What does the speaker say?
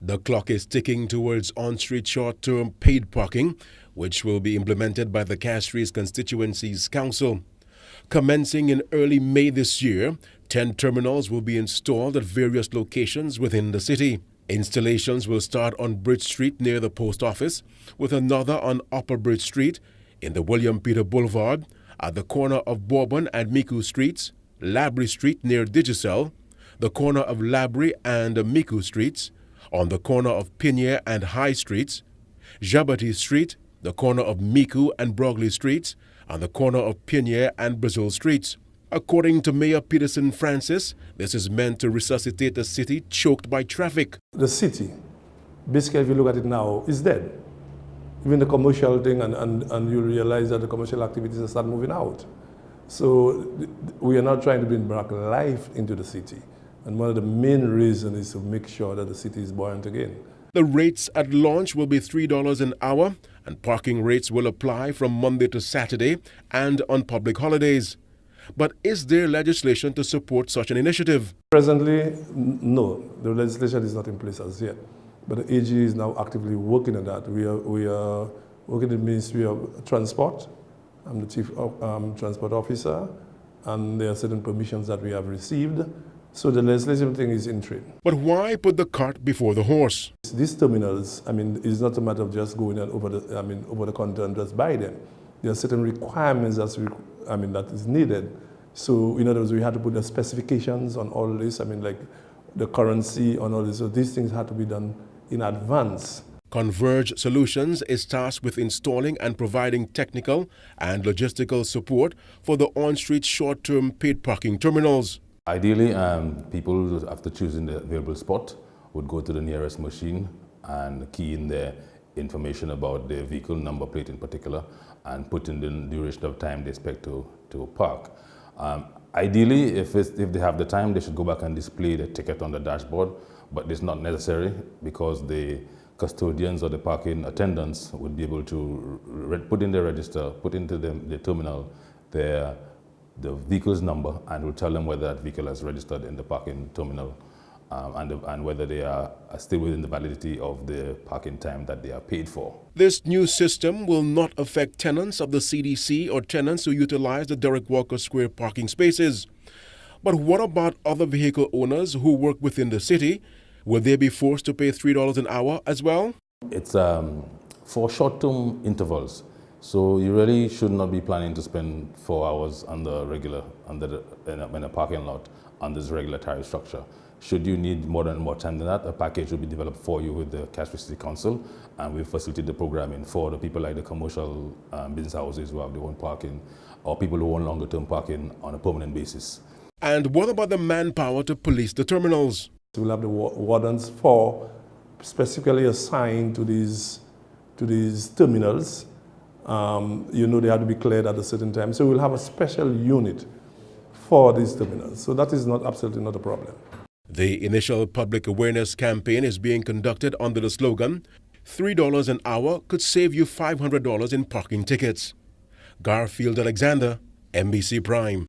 The clock is ticking towards on-street short-term paid parking, which will be implemented by the Castries Constituency's Council. Commencing in early May this year, 10 terminals will be installed at various locations within the city. Installations will start on Bridge Street near the post office, with another on Upper Bridge Street, in the William Peter Boulevard, at the corner of Bourbon and Miku Streets, Labrie Street near Digicel, the corner of Labrie and Miku Streets, on the corner of Pinier and High Streets, Jabati Street, the corner of Miku and Brogley Streets, and the corner of Pinier and Brazil Streets. According to Mayor Peterson Francis, this is meant to resuscitate a city choked by traffic. The city, basically if you look at it now, is dead. Even the commercial thing, and you realize that the commercial activities start moving out. So we are not trying to bring back life into the city. And one of the main reasons is to make sure that the city is buoyant again. The rates at launch will be $3 an hour, and parking rates will apply from Monday to Saturday and on public holidays. But is there legislation to support such an initiative? Presently, no. The legislation is not in place as yet. But the AG is now actively working on that. We are working in the Ministry of Transport. I'm the Chief Transport Officer, and there are certain permissions that we have received. So the legislation thing is in train. But why put the cart before the horse? These terminals, it's not a matter of just going over the counter and just buy them. There are certain requirements that is needed. So in other words, we had to put the specifications on all this. Like the currency on all this. So these things had to be done in advance. Converge Solutions is tasked with installing and providing technical and logistical support for the on-street short-term paid parking terminals. Ideally, people, after choosing the available spot, would go to the nearest machine and key in their information about their vehicle, number plate in particular, and put in the duration of time they expect to park. Ideally, if they have the time, they should go back and display the ticket on the dashboard, but it's not necessary because the custodians or the parking attendants would be able to put in their register, put into the terminal the vehicle's number, and will tell them whether that vehicle is registered in the parking terminal and whether they are still within the validity of the parking time that they are paid for. This new system will not affect tenants of the CDC or tenants who utilize the Derek Walker Square parking spaces. But what about other vehicle owners who work within the city? Will they be forced to pay $3 an hour as well? It's for short-term intervals. So you really should not be planning to spend 4 hours in a parking lot on this regular tariff structure. Should you need more time than that, a package will be developed for you with the Castries City Council, and we facilitate the programming for the people like the commercial business houses who have their own parking, or people who own longer-term parking on a permanent basis. And what about the manpower to police the terminals? We'll have the wardens specifically assigned to these terminals. They have to be cleared at a certain time. So we'll have a special unit for these terminals. So that is absolutely not a problem. The initial public awareness campaign is being conducted under the slogan, $3 an hour could save you $500 in parking tickets. Garfield Alexander, NBC Prime.